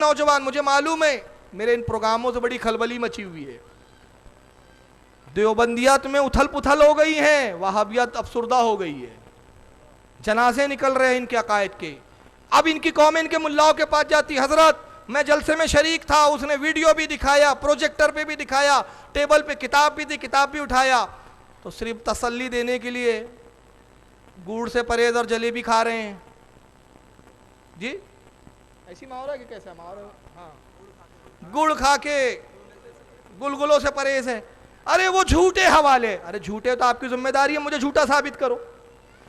نوجوان مجھے معلوم ہے میرے ان پروگراموں سے بڑی خلبلی مچی ہوئی ہے، دیوبندیات میں اتھل پتھل ہو گئی ہیں، وہابیت افسردہ ہو گئی ہے، جنازے نکل رہے ہیں ان کے عقائد کے. اب ان کی قوم ان کے ملاؤں کے پاس جاتی، حضرت میں جلسے میں شریک تھا، اس نے ویڈیو بھی دکھایا، پروجیکٹر پہ بھی دکھایا، ٹیبل پہ کتاب بھی تھی، کتاب بھی اٹھایا، تو صرف تسلی دینے کے لیے گوڑ سے پرہیز اور جلیبی کھا رہے ہیں. جی ایسی محاورہ کہ کیسا محاورہ؟ ہاں گڑ کھا کے گلگلوں سے پرہیز ہے. ارے وہ جھوٹے حوالے، ارے جھوٹے تو آپ کی ذمہ داری ہے، مجھے جھوٹا ثابت کرو.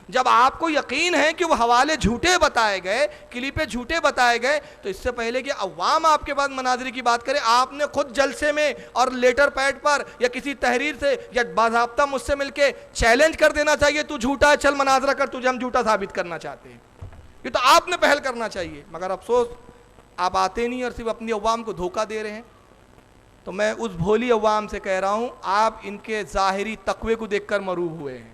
جب آپ کو یقین ہے کہ وہ حوالے جھوٹے بتائے گئے، کلپیں جھوٹے بتائے گئے، تو اس سے پہلے کہ عوام آپ کے بعد مناظری کی بات کرے، آپ نے خود جلسے میں اور لیٹر پیڈ پر یا کسی تحریر سے یا باضابطہ مجھ سے مل کے چیلنج کر دینا چاہیے، تو جھوٹا ہے، چل مناظرہ کر، تجھے ہم جھوٹا ثابت کرنا چاہتے ہیں. یہ تو آپ نے پہل کرنا چاہیے، مگر افسوس آپ آتے نہیں اور صرف اپنی عوام کو دھوکہ دے رہے ہیں. تو میں اس بھولی عوام سے کہہ رہا ہوں، آپ ان کے ظاہری تقوی کو دیکھ کر مروب ہوئے ہیں،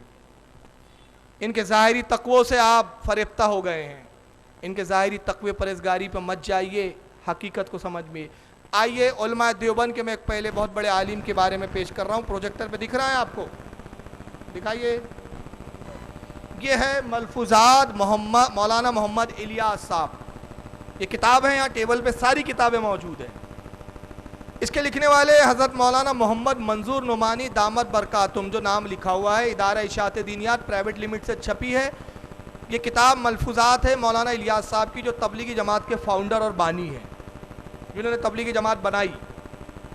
ان کے ظاہری تقوی سے آپ فریفتہ ہو گئے ہیں. ان کے ظاہری تقوی پرہیزگاری پہ مت جائیے، حقیقت کو سمجھ میں آئیے. علماء دیوبند کے میں ایک پہلے بہت بڑے عالم کے بارے میں پیش کر رہا ہوں. پروجیکٹر پہ دکھ رہا ہے آپ کو؟ دکھائیے. یہ ہے ملفوظات مولانا محمد الیاس صاحب. یہ کتاب ہے، یہاں ٹیبل پہ ساری کتابیں موجود ہیں. اس کے لکھنے والے حضرت مولانا محمد منظور نعمانی دامت برکاتہم، جو نام لکھا ہوا ہے، ادارہ اشاعت دینیات پرائیویٹ لمیٹ سے چھپی ہے. یہ کتاب ملفوظات ہے مولانا الیاس صاحب کی، جو تبلیغی جماعت کے فاؤنڈر اور بانی ہیں، جنہوں نے تبلیغی جماعت بنائی،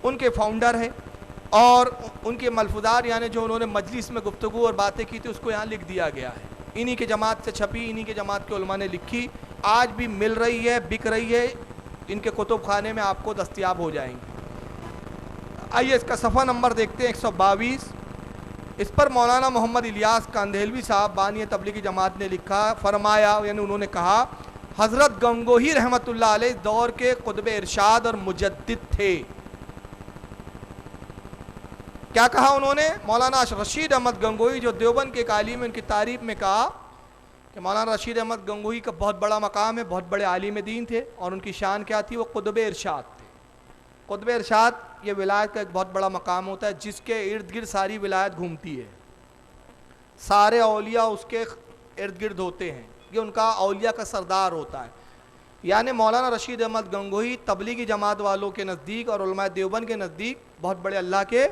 ان کے فاؤنڈر ہیں. اور ان کے ملفوظات یعنی جو انہوں نے مجلس میں گفتگو اور باتیں کی تھی، اس کو یہاں لکھ دیا گیا ہے. انہی کے جماعت سے چھپی، انہی کے جماعت کے علماء نے لکھی، آج بھی مل رہی ہے، بک رہی ہے، ان کے کتب خانے میں آپ کو دستیاب ہو جائیں گے. آئیے اس کا صفحہ نمبر دیکھتے ہیں، 122. اس پر مولانا محمد الیاس کاندھیلوی صاحب بانی تبلیغی جماعت نے لکھا، فرمایا، یعنی انہوں نے کہا، حضرت گنگوہی رحمۃ اللہ علیہ دور کے قطب ارشاد اور مجدد تھے. کیا کہا انہوں نے؟ مولانا رشید احمد گنگوہی جو دیوبند کے ایک عالم، ان کی تعریف میں کہا کہ مولانا رشید احمد گنگوہی کا بہت بڑا مقام ہے، بہت بڑے عالم دین تھے، اور ان کی شان کیا تھی؟ وہ قطب ارشاد تھے. قطب ارشاد یہ ولایت کا ایک بہت بڑا مقام ہوتا ہے، جس کے ارد گرد ساری ولایت گھومتی ہے، سارے اولیاء اس کے ارد گرد ہوتے ہیں، یہ ان کا اولیاء کا سردار ہوتا ہے. یعنی مولانا رشید احمد گنگوہی تبلیغی جماعت والوں کے نزدیک اور علماء دیوبند کے نزدیک بہت بڑے اللہ کے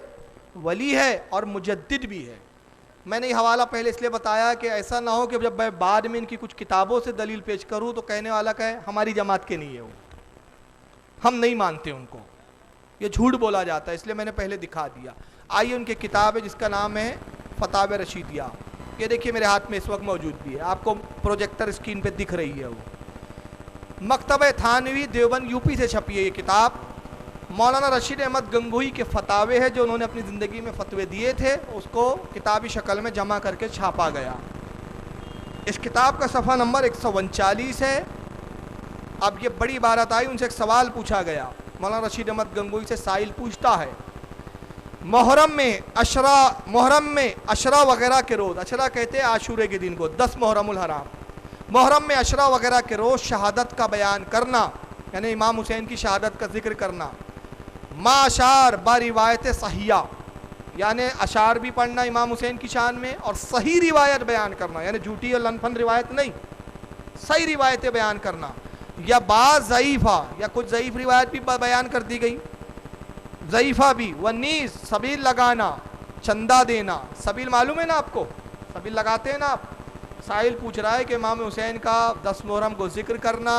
ولی ہے اور مجدد بھی ہے. میں نے یہ حوالہ پہلے اس لیے بتایا کہ ایسا نہ ہو کہ جب میں بعد میں ان کی کچھ کتابوں سے دلیل پیش کروں تو کہنے والا کہے ہماری جماعت کے نہیں ہے، وہ ہم نہیں مانتے ان کو، یہ جھوٹ بولا جاتا ہے، اس لیے میں نے پہلے دکھا دیا. آئیے ان کی کتاب ہے جس کا نام ہے فتاوی رشیدیہ. یہ دیکھیے میرے ہاتھ میں اس وقت موجود بھی ہے، آپ کو پروجیکٹر اسکرین پہ دکھ رہی ہے. وہ مکتبہ تھانوی دیوبند یوپی سے چھپی ہے. یہ کتاب مولانا رشید احمد گنگوہی کے فتاوے ہے، جو انہوں نے اپنی زندگی میں فتوے دیے تھے، اس کو کتابی شکل میں جمع کر کے چھاپا گیا. اس کتاب کا صفحہ نمبر 139 ہے. اب یہ بڑی عبارت آئی، ان سے ایک سوال پوچھا گیا. مولانا رشید احمد گنگوہی سے سائل پوچھتا ہے، محرم میں عشرہ وغیرہ کے روز، عشرہ کہتے ہیں عاشورے کے دن کو، 10 محرم الحرام، محرم میں عشرہ وغیرہ کے روز شہادت کا بیان کرنا، یعنی امام حسین کی شہادت کا ذکر کرنا، ما اشار با روایت صحیحہ، یعنی اشعار بھی پڑھنا امام حسین کی شان میں، اور صحیح روایت بیان کرنا، یعنی جھوٹی اور لنپھن روایت نہیں، صحیح روایتیں بیان کرنا، یا بعض ضعیفہ، یا کچھ ضعیف روایت بھی بیان کر دی گئی، ضعیفہ بھی، والنیز سبیل لگانا، چندہ دینا. سبیل معلوم ہے نا آپ کو؟ سبیل لگاتے ہیں نا آپ. سائل پوچھ رہا ہے کہ امام حسین کا 10 محرم کو ذکر کرنا،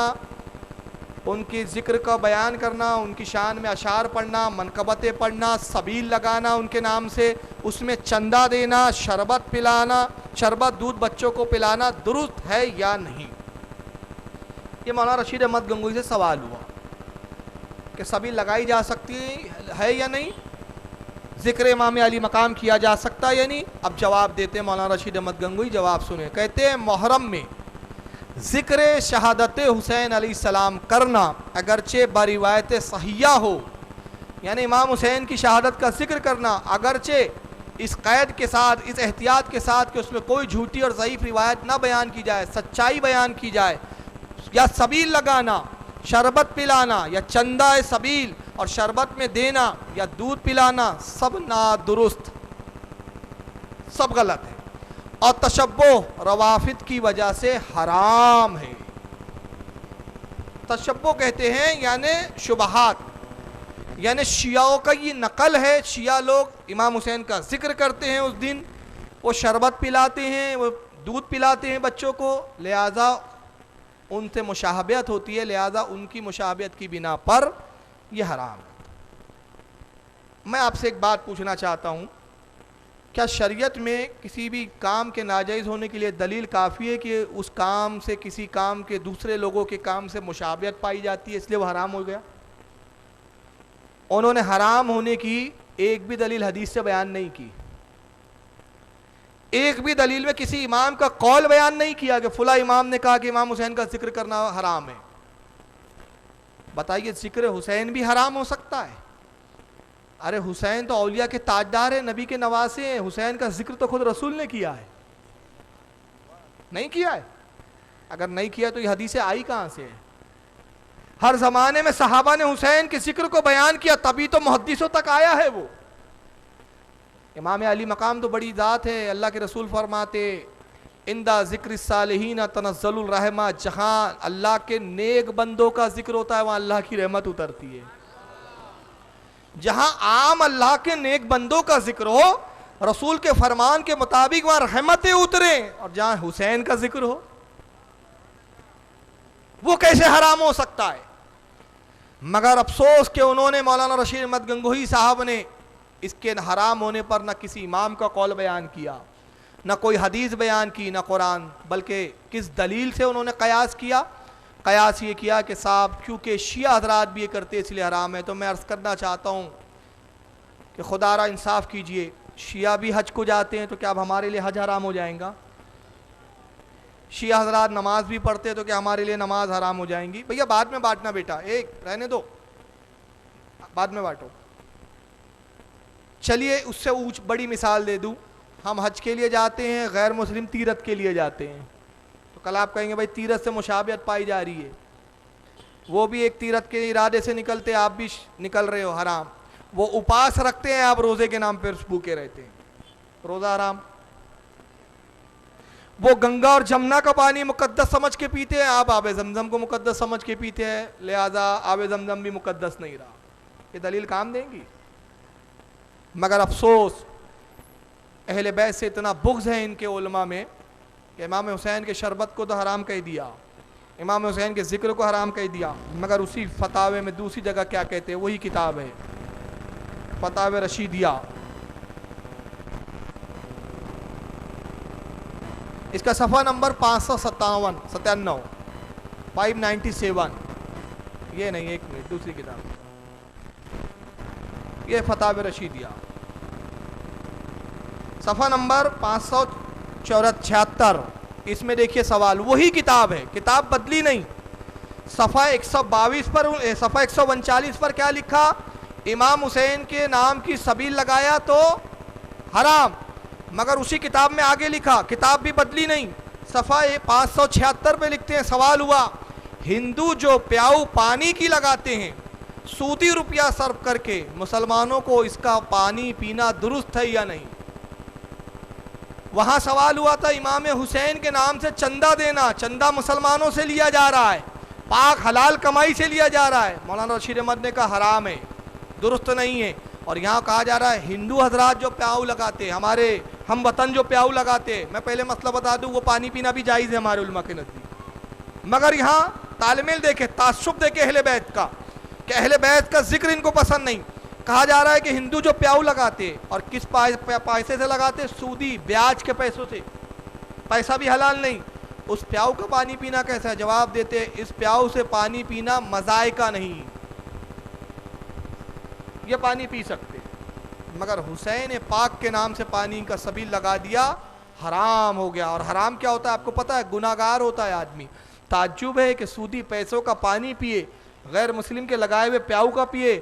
ان کی ذکر کا بیان کرنا، ان کی شان میں اشعار پڑھنا، منقبتیں پڑھنا، سبیل لگانا ان کے نام سے، اس میں چندہ دینا، شربت پلانا، شربت دودھ بچوں کو پلانا درست ہے یا نہیں؟ یہ مولانا رشید احمد گنگوہی سے سوال ہوا کہ سبیل لگائی جا سکتی ہے یا نہیں، ذکر امام علی مقام کیا جا سکتا ہے یا نہیں؟ اب جواب دیتے ہیں مولانا رشید احمد گنگوہی. جواب سنیں. کہتے ہیں محرم میں ذکر شہادت حسین علیہ السلام کرنا اگرچہ بروایت صحیحہ ہو، یعنی امام حسین کی شہادت کا ذکر کرنا اگرچہ اس قید کے ساتھ، اس احتیاط کے ساتھ کہ اس میں کوئی جھوٹی اور ضعیف روایت نہ بیان کی جائے، سچائی بیان کی جائے، یا سبیل لگانا، شربت پلانا یا چندہ سبیل اور شربت میں دینا یا دودھ پلانا سب نادرست، سب غلط ہے، اور تشبہ روافد کی وجہ سے حرام ہے۔ تشبہ کہتے ہیں یعنی شبہات، یعنی شیعوں کا یہ نقل ہے، شیعہ لوگ امام حسین کا ذکر کرتے ہیں، اس دن وہ شربت پلاتے ہیں، وہ دودھ پلاتے ہیں بچوں کو، لہذا ان سے مشابہت ہوتی ہے، لہذا ان کی مشابہت کی بنا پر یہ حرام ہے۔ میں آپ سے ایک بات پوچھنا چاہتا ہوں، کیا شریعت میں کسی بھی کام کے ناجائز ہونے کے لیے دلیل کافی ہے کہ اس کام سے کسی کام کے دوسرے لوگوں کے کام سے مشابہت پائی جاتی ہے اس لیے وہ حرام ہو گیا؟ انہوں نے حرام ہونے کی ایک بھی دلیل حدیث سے بیان نہیں کی، ایک بھی دلیل میں کسی امام کا قول بیان نہیں کیا کہ فلاں امام نے کہا کہ امام حسین کا ذکر کرنا حرام ہے۔ بتائیے ذکر حسین بھی حرام ہو سکتا ہے؟ ارے حسین تو اولیاء کے تاجدار ہیں، نبی کے نواسے ہیں، حسین کا ذکر تو خود رسول نے کیا ہے، نہیں کیا ہے؟ اگر نہیں کیا تو یہ حدیثیں آئی کہاں سے ہے؟ ہر زمانے میں صحابہ نے حسین کے ذکر کو بیان کیا، تبھی تو محدثوں تک آیا ہے وہ۔ امام علی مقام تو بڑی ذات ہے، اللہ کے رسول فرماتے اندہ ذکر الصالحین تنزل الرحمہ، جہاں اللہ کے نیک بندوں کا ذکر ہوتا ہے وہاں اللہ کی رحمت اترتی ہے۔ جہاں عام اللہ کے نیک بندوں کا ذکر ہو، رسول کے فرمان کے مطابق وہاں رحمتیں اتریں، اور جہاں حسین کا ذکر ہو وہ کیسے حرام ہو سکتا ہے؟ مگر افسوس کہ انہوں نے مولانا رشید احمد گنگوہی صاحب نے اس کے حرام ہونے پر نہ کسی امام کا قول بیان کیا، نہ کوئی حدیث بیان کی، نہ قرآن، بلکہ کس دلیل سے انہوں نے قیاس کیا؟ قیاس یہ کیا کہ صاحب کیونکہ شیعہ حضرات بھی یہ کرتے اس لیے حرام ہے۔ تو میں عرض کرنا چاہتا ہوں کہ خدا را انصاف کیجئے، شیعہ بھی حج کو جاتے ہیں تو کیا اب ہمارے لیے حج حرام ہو جائیں گا؟ شیعہ حضرات نماز بھی پڑھتے ہیں تو کیا ہمارے لیے نماز حرام ہو جائیں گی؟ بھیا بعد میں بانٹنا بیٹا، ایک رہنے دو، بعد میں بانٹو۔ چلیے اس سے بڑی مثال دے دوں، ہم حج کے لیے جاتے ہیں، غیر مسلم تیرت کے لیے جاتے ہیں، تو کل آپ کہیں گے بھائی تیرت سے مشابہت پائی جا رہی ہے، وہ بھی ایک تیرت کے ارادے سے نکلتے، آپ بھی نکل رہے ہو، حرام۔ وہ اپاس رکھتے ہیں، آپ روزے کے نام پر بھوکے رہتے ہیں، روزہ حرام۔ وہ گنگا اور جمنا کا پانی مقدس سمجھ کے پیتے ہیں، آپ آب زمزم کو مقدس سمجھ کے پیتے ہیں، لہذا آب زمزم بھی مقدس نہیں رہا۔ یہ دلیل کام دیں گی؟ مگر افسوس اہل بیت سے اتنا بغض ہے ان کے علماء میں کہ امام حسین کے شربت کو تو حرام کہہ دیا، امام حسین کے ذکر کو حرام کہہ دیا، مگر اسی فتاوے میں دوسری جگہ کیا کہتے ہیں؟ وہی کتاب ہے فتاوی رشیدیہ، اس کا صفحہ نمبر 597 597، یہ نہیں، ایک منٹ، دوسری کتاب، یہ فتاوی رشیدیہ صفحہ نمبر 576، اس میں دیکھیے سوال، وہی کتاب ہے، کتاب بدلی نہیں۔ صفحہ 122 پر، صفحہ 139 پر کیا لکھا؟ امام حسین کے نام کی سبیل لگایا تو حرام، مگر اسی کتاب میں آگے لکھا، کتاب بھی بدلی نہیں، صفحہ 576 پہ لکھتے ہیں، سوال ہوا ہندو جو پیاؤ پانی کی لگاتے ہیں سودی روپیہ صرف کر کے، مسلمانوں کو اس کا پانی پینا درست ہے یا نہیں؟ وہاں سوال ہوا تھا امام حسین کے نام سے چندہ دینا، چندہ مسلمانوں سے لیا جا رہا ہے، پاک حلال کمائی سے لیا جا رہا ہے، مولانا رشید احمد نے کہا حرام ہے، درست نہیں ہے۔ اور یہاں کہا جا رہا ہے ہندو حضرات جو پیاؤ لگاتے، ہمارے ہم وطن جو پیاؤ لگاتے، میں پہلے مسئلہ بتا دوں، وہ پانی پینا بھی جائز ہے ہمارے علماء کے نزدیک، مگر یہاں تال میل دیکھے، تعصب دیکھے اہل بیت کا، کہ اہل بیت کا ذکر ان کو پسند نہیں۔ کہا جا رہا ہے کہ ہندو جو پیاؤ لگاتے، اور کس پیسے سے لگاتے؟ سودی بیاج کے پیسوں سے، پیسہ بھی حلال نہیں، اس پیاؤ کا پانی پینا کیسا ہے؟ جواب دیتے اس پیاؤ سے پانی پینا مذائقہ نہیں، یہ پانی پی سکتے، مگر حسین پاک کے نام سے پانی کا سبیل لگا دیا، حرام ہو گیا۔ اور حرام کیا ہوتا ہے آپ کو پتہ ہے؟ گناہگار ہوتا ہے آدمی۔ تعجب ہے کہ سودی پیسوں کا پانی پیے، غیر مسلم کے لگائے ہوئے پیاؤ کا پیے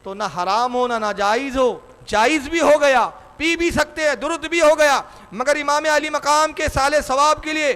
تو نہ حرام ہو نہ ناجائز ہو، جائز بھی ہو گیا، پی بھی سکتے ہیں، درست بھی ہو گیا، مگر امام علی مقام کے سال ثواب کے لیے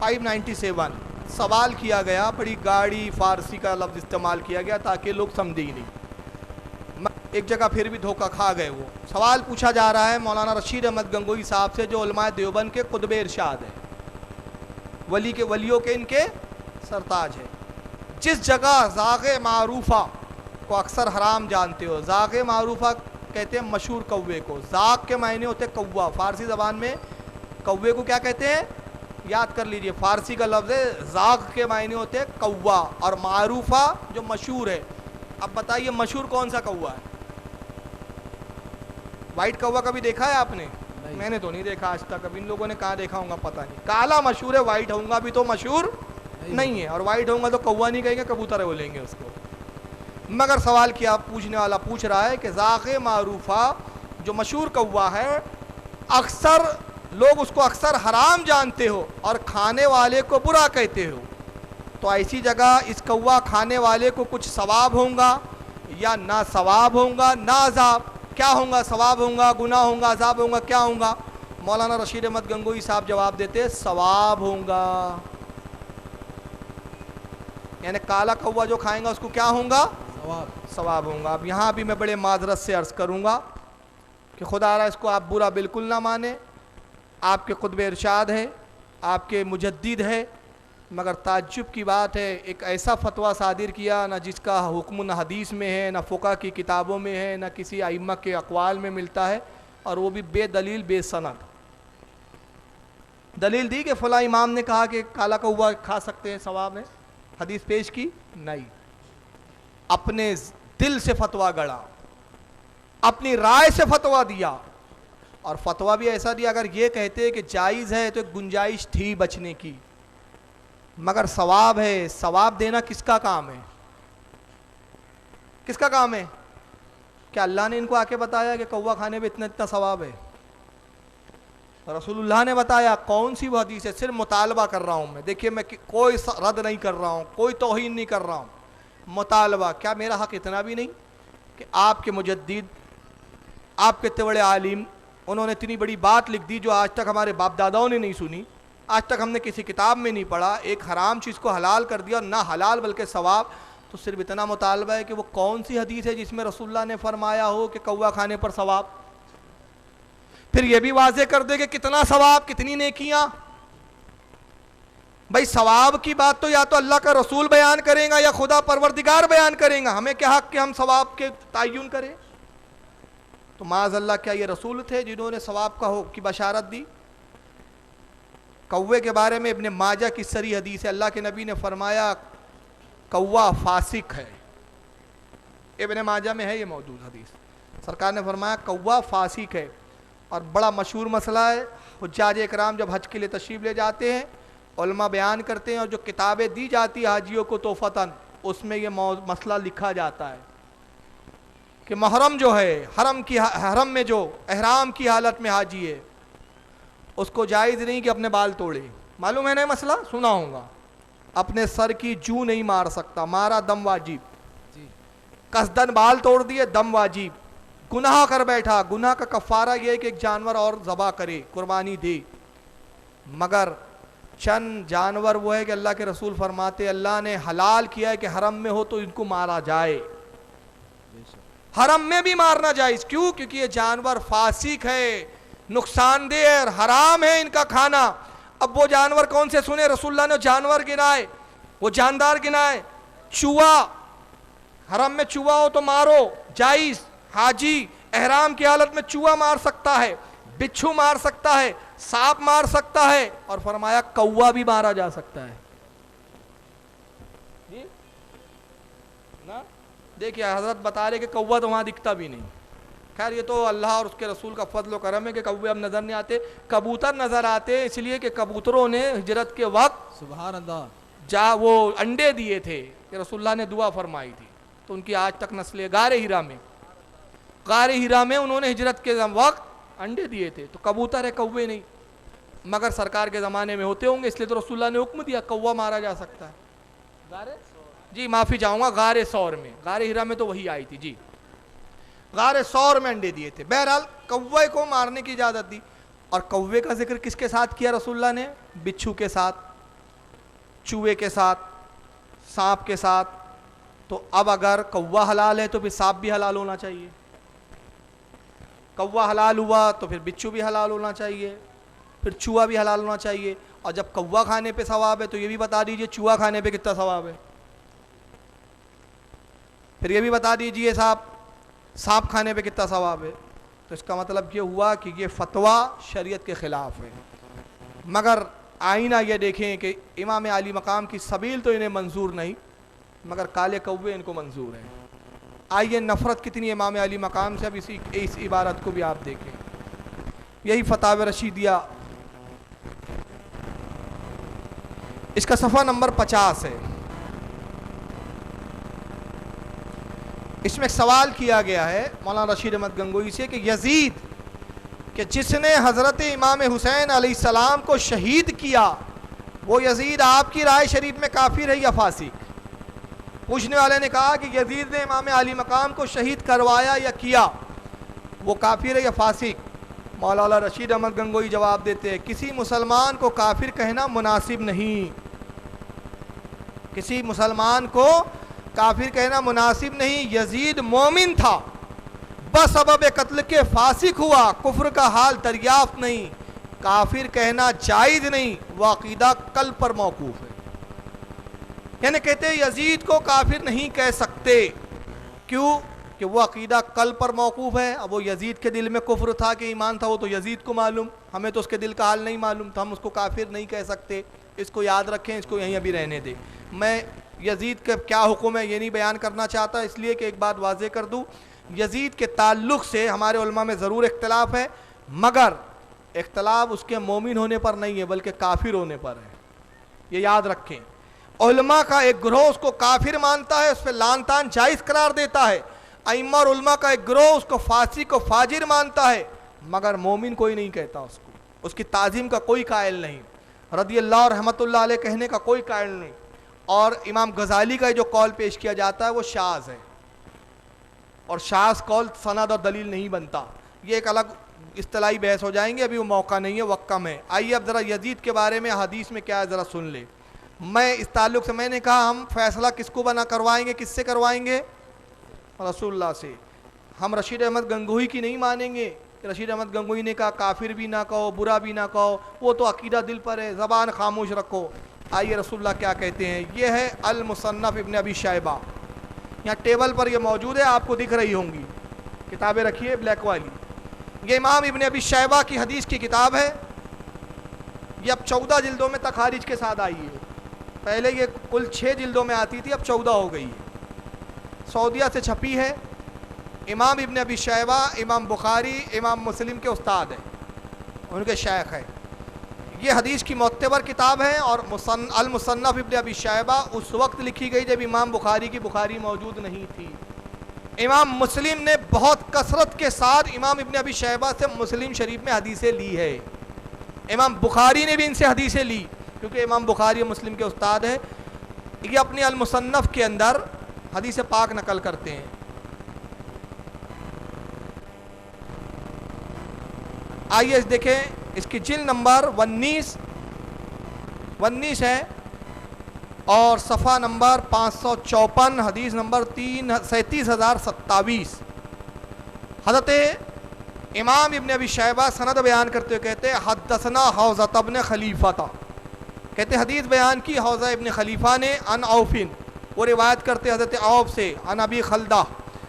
597। سوال کیا گیا, بڑی گاڑی فارسی کا لفظ استعمال کیا گیا تاکہ لوگ سمجھے ہی نہیں. ایک جگہ پھر بھی دھوکہ کھا گئے. وہ سوال پوچھا جا رہا ہے مولانا رشید احمد گنگوئی صاحب سے, جو علماء دیوبند کے قطب ارشاد ہیں, ولیوں کے ان کے سرتاج ہے. جس جگہ ذاغ معروفہ کو اکثر حرام جانتے ہو, ذاغ معروفہ کہتے ہیں مشہور کوے کو. ذاغ کے معنی ہوتے کوا, فارسی زبان میں کوے کو کیا کہتے ہیں, یاد کر لیجئے, فارسی کا لفظ ہے. ذاغ کے معنی ہوتے کوا, اور معروفہ جو مشہور ہے. اب بتائیے مشہور کون سا کوا ہے؟ وائٹ کوا کبھی دیکھا ہے آپ نے؟ میں نے تو نہیں دیکھا آج تک. اب ان لوگوں نے کہاں دیکھا ہوں گا پتہ نہیں. کالا مشہور ہے, وائٹ ہوں گا بھی تو مشہور نہیں ہے, اور وائٹ ہوں گا تو کوا نہیں کہیں گے, کبوتر بولیں گے اس کو. مگر سوال کیا پوچھنے والا پوچھ رہا ہے کہ ذاغ معروفہ جو مشہور کوا ہے, اکثر لوگ اس کو اکثر حرام جانتے ہو اور کھانے والے کو برا کہتے ہو, تو ایسی جگہ اس کوا کھانے والے کو کچھ ثواب ہوں گا یا نہ ثواب ہوں گا نہ عذاب؟ کیا ہوں گا؟ ثواب ہوں گا, گناہ ہوں گا, عذاب ہوں گا, کیا ہوں گا؟ مولانا رشید احمد گنگوئی صاحب جواب دیتے ثواب ہوں گا. یعنی کالا کوا جو کھائیں گا اس کو کیا ہوں گا؟ ثواب ہوں گا. اب یہاں بھی میں بڑے معذرت سے عرض کروں گا کہ خدا را اس کو آپ برا بالکل نہ مانیں. آپ کے قطب ارشاد ہے, آپ کے مجدد ہے, مگر تعجب کی بات ہے ایک ایسا فتویٰ صادر کیا نہ جس کا حکم نہ حدیث میں ہے, نہ فقہ کی کتابوں میں ہے, نہ کسی ائمہ کے اقوال میں ملتا ہے, اور وہ بھی بے دلیل بے سند. دلیل دی کہ فلاں امام نے کہا کہ کالا کوا کھا سکتے ہیں, ثواب ہے, حدیث پیش کی نہیں. اپنے دل سے فتویٰ گڑا, اپنی رائے سے فتویٰ دیا, اور فتویٰ بھی ایسا دیا اگر یہ کہتے کہ جائز ہے تو ایک گنجائش تھی بچنے کی, مگر ثواب ہے. ثواب دینا کس کا کام ہے؟ کس کا کام ہے؟ کیا اللہ نے ان کو آ کے بتایا کہ کوا کھانے پہ اتنا اتنا ثواب ہے؟ رسول اللہ نے بتایا. کون سی وہ حدیث ہے؟ صرف مطالبہ کر رہا ہوں میں. دیکھیے میں کوئی رد نہیں کر رہا ہوں, کوئی توہین نہیں کر رہا ہوں, مطالبہ. کیا میرا حق اتنا بھی نہیں کہ آپ کے مجدد, آپ کے اتنے بڑے عالم, انہوں نے اتنی بڑی بات لکھ دی جو آج تک ہمارے باپ داداؤں نے نہیں سنی, آج تک ہم نے کسی کتاب میں نہیں پڑھا, ایک حرام چیز کو حلال کر دیا, اور نہ حلال بلکہ ثواب. تو صرف اتنا مطالبہ ہے کہ وہ کون سی حدیث ہے جس میں رسول اللہ نے فرمایا ہو کہ کوا کھانے پر ثواب. پھر یہ بھی واضح کر دے کہ کتنا ثواب, کتنی نیکیاں. بھائی ثواب کی بات تو یا تو اللہ کا رسول بیان کریں گا یا خدا پروردگار بیان کریں گا, ہمیں کیا حق کہ ہم ثواب کے تعین کریں؟ تو معاذ اللہ کیا یہ رسول تھے جنہوں نے ثواب کی بشارت دی؟ کوے کے بارے میں ابن ماجہ کی صریح حدیث ہے, اللہ کے نبی نے فرمایا کوا فاسق ہے. ابن ماجہ میں ہے یہ موجود حدیث. سرکار نے فرمایا کوا فاسق ہے. اور بڑا مشہور مسئلہ ہے, حجاج اکرام جب حج کے لیے تشریف لے جاتے ہیں, علماء بیان کرتے ہیں, اور جو کتابیں دی جاتی ہیں حاجیوں کو توفتاً, اس میں یہ مسئلہ لکھا جاتا ہے کہ محرم جو ہے, حرم میں جو احرام کی حالت میں حاجی ہے, اس کو جائز نہیں کہ اپنے بال توڑے. معلوم ہے نا مسئلہ, سنا ہوں گا. اپنے سر کی جو نہیں مار سکتا, مارا دم واجب. قصدن بال توڑ دیے, دم واجب. گناہ کر بیٹھا, گناہ کا کفارہ یہ ہے کہ ایک جانور اور ذبح کرے, قربانی دے. مگر چند جانور وہ ہے کہ اللہ کے رسول فرماتے اللہ نے حلال کیا ہے کہ حرم میں ہو تو ان کو مارا جائے. حرم میں بھی مارنا جائز. کیوں؟ کیونکہ یہ جانور فاسق ہے, نقصان دہ ہے, حرام ہے ان کا کھانا. اب وہ جانور کون سے سنے؟ رسول اللہ نے جانور گنائے, وہ جاندار گنائے. چوہا, حرم میں چوہا ہو تو مارو, جائز. حاجی احرام کی حالت میں چوہا مار سکتا ہے, بچھو مار سکتا ہے, سانپ مار سکتا ہے, اور فرمایا کوا بھی مارا جا سکتا ہے. جی نا, دیکھیے حضرت بتا رہے کہ کوا تو وہاں دکھتا بھی نہیں. خیر یہ تو اللہ اور اس کے رسول کا فضل و کرم ہے کہ کوے اب نظر نہیں آتے. کبوتر نظر آتے اس لیے کہ کبوتروں نے ہجرت کے وقت سبحان اللہ جا وہ انڈے دیے تھے کہ رسول اللہ نے دعا فرمائی تھی, تو ان کی آج تک نسلیں. غار ہیرا میں انہوں نے ہجرت کے وقت انڈے دیے تھے, تو کبوتر ہے, کوے نہیں. مگر سرکار کے زمانے میں ہوتے ہوں گے, اس لیے تو رسول اللہ نے حکم دیا کوا مارا جا سکتا ہے. جی معافی چاہوں گا, غار سور میں, غار ہیرا میں تو وہی آئی تھی. جی غار سور میں انڈے دیے تھے. بہرحال کوے کو مارنے کی اجازت دی. اور کوے کا ذکر کس کے ساتھ کیا رسول اللہ نے؟ بچھو کے ساتھ. چوہے کے ساتھ، سانپ کے ساتھ، تو اب اگر کوا حلال ہے تو پھر سانپ بھی حلال ہونا چاہیے، کوا حلال ہوا تو پھر بچھو بھی حلال ہونا چاہیے، پھر چوہا بھی حلال ہونا چاہیے. اور جب کوا کھانے پہ ثواب ہے تو یہ بھی بتا دیجئے چوہا کھانے پہ کتنا ثواب ہے. پھر یہ بھی بتا دیجئے صاحب سانپ کھانے پہ کتنا ثواب ہے. تو اس کا مطلب یہ ہوا کہ یہ فتویٰ شریعت کے خلاف ہے. مگر آئینہ یہ دیکھیں کہ امام عالی مقام کی سبیل تو انہیں منظور نہیں، مگر کالے کوے ان کو منظور ہیں. آئیے نفرت کتنی امام علی مقام سے، اب اس عبارت کو بھی آپ دیکھیں. یہی فتاوی رشیدیہ، اس کا صفحہ نمبر 50 ہے. اس میں ایک سوال کیا گیا ہے مولانا رشید احمد گنگوئی سے کہ یزید کہ جس نے حضرت امام حسین علیہ السلام کو شہید کیا، وہ یزید آپ کی رائے شریف میں کافر ہے یا فاسق؟ پوچھنے والے نے کہا کہ یزید نے امام علی مقام کو شہید کروایا یا کیا، وہ کافر ہے یا فاسق؟ مولانا رشید احمد گنگوئی جواب دیتے ہیں کسی مسلمان کو کافر کہنا مناسب نہیں، کسی مسلمان کو کافر کہنا مناسب نہیں. یزید مومن تھا، بسبب قتل کے فاسق ہوا، کفر کا حال دریافت نہیں، کافر کہنا جائز نہیں، وہ عقیدہ قلب پر موقوف ہے. یعنی کہتے ہیں یزید کو کافر نہیں کہہ سکتے، کیوں کہ وہ عقیدہ قلب پر موقوف ہے. اب وہ یزید کے دل میں کفر تھا کہ ایمان تھا وہ تو یزید کو معلوم، ہمیں تو اس کے دل کا حال نہیں معلوم تھا، ہم اس کو کافر نہیں کہہ سکتے. اس کو یاد رکھیں، اس کو یہیں ابھی رہنے دیں. میں یزید کا کیا حکم ہے یہ نہیں بیان کرنا چاہتا، اس لیے کہ ایک بات واضح کر دوں، یزید کے تعلق سے ہمارے علماء میں ضرور اختلاف ہے، مگر اختلاف اس کے مومن ہونے پر نہیں ہے بلکہ کافر ہونے پر ہے. یہ یاد رکھیں. علماء کا ایک گروہ اس کو کافر مانتا ہے، اس پہ لعن طعن جائز قرار دیتا ہے. ائمہ اور علماء کا ایک گروہ اس کو فاسق و فاجر مانتا ہے، مگر مومن کوئی نہیں کہتا اس کو، اس کی تعظیم کا کوئی قائل نہیں، رضی اللہ اور رحمت اللہ علیہ کہنے کا کوئی قائل نہیں. اور امام غزالی کا جو قول پیش کیا جاتا ہے وہ شاذ ہے، اور شاذ قول سند اور دلیل نہیں بنتا. یہ ایک الگ اصطلاحی بحث ہو جائیں گے، ابھی وہ موقع نہیں ہے، وقت کم ہے. آئیے اب ذرا یزید کے بارے میں حدیث میں کیا ہے ذرا سن لے. میں اس تعلق سے میں نے کہا ہم فیصلہ کس کو بنا کروائیں گے، کس سے کروائیں گے؟ رسول اللہ سے. ہم رشید احمد گنگوئی کی نہیں مانیں گے کہ رشید احمد گنگوئی نے کہا کافر بھی نہ کہو، برا بھی نہ کہو، وہ تو عقیدہ دل پر ہے، زبان خاموش رکھو. آئیے رسول اللہ کیا کہتے ہیں. یہ ہے المصنف ابن ابی شیبہ، یہاں ٹیبل پر یہ موجود ہے، آپ کو دکھ رہی ہوں گی، کتابیں رکھیے بلیک والی. یہ امام ابن ابی شیبہ کی حدیث کی کتاب ہے. یہ اب 14 جلدوں میں تخارج کے ساتھ آئی ہے. پہلے یہ کل 6 جلدوں میں آتی تھی، اب 14 ہو گئی ہے. سعودیہ سے چھپی ہے. امام ابن ابی شیبہ امام بخاری امام مسلم کے استاد ہیں، ان کے شیخ ہیں. یہ حدیث کی معتبر کتاب ہے، اور المصنف ابن ابی شیبہ اس وقت لکھی گئی جب امام بخاری کی بخاری موجود نہیں تھی. امام مسلم نے بہت کثرت کے ساتھ امام ابن ابی شیبہ سے مسلم شریف میں حدیثیں لی ہے. امام بخاری نے بھی ان سے حدیثیں لی کیونکہ امام بخاری مسلم کے استاد ہیں. یہ اپنے المصنف کے اندر حدیث پاک نقل کرتے ہیں. آئیے دیکھیں، اس کی جلد نمبر 19 ہے اور صفحہ نمبر 554، حدیث نمبر 37027. حضرت امام ابن ابی شیبہ سند بیان کرتے ہوئے کہتے ہیں حدثنا حوزہ ابن خلیفہ تھا، کہتے حدیث بیان کی حوزہ ابن خلیفہ نے عن عوفن، وہ روایت کرتے حضرت عوف سے، عن ابی خلدہ،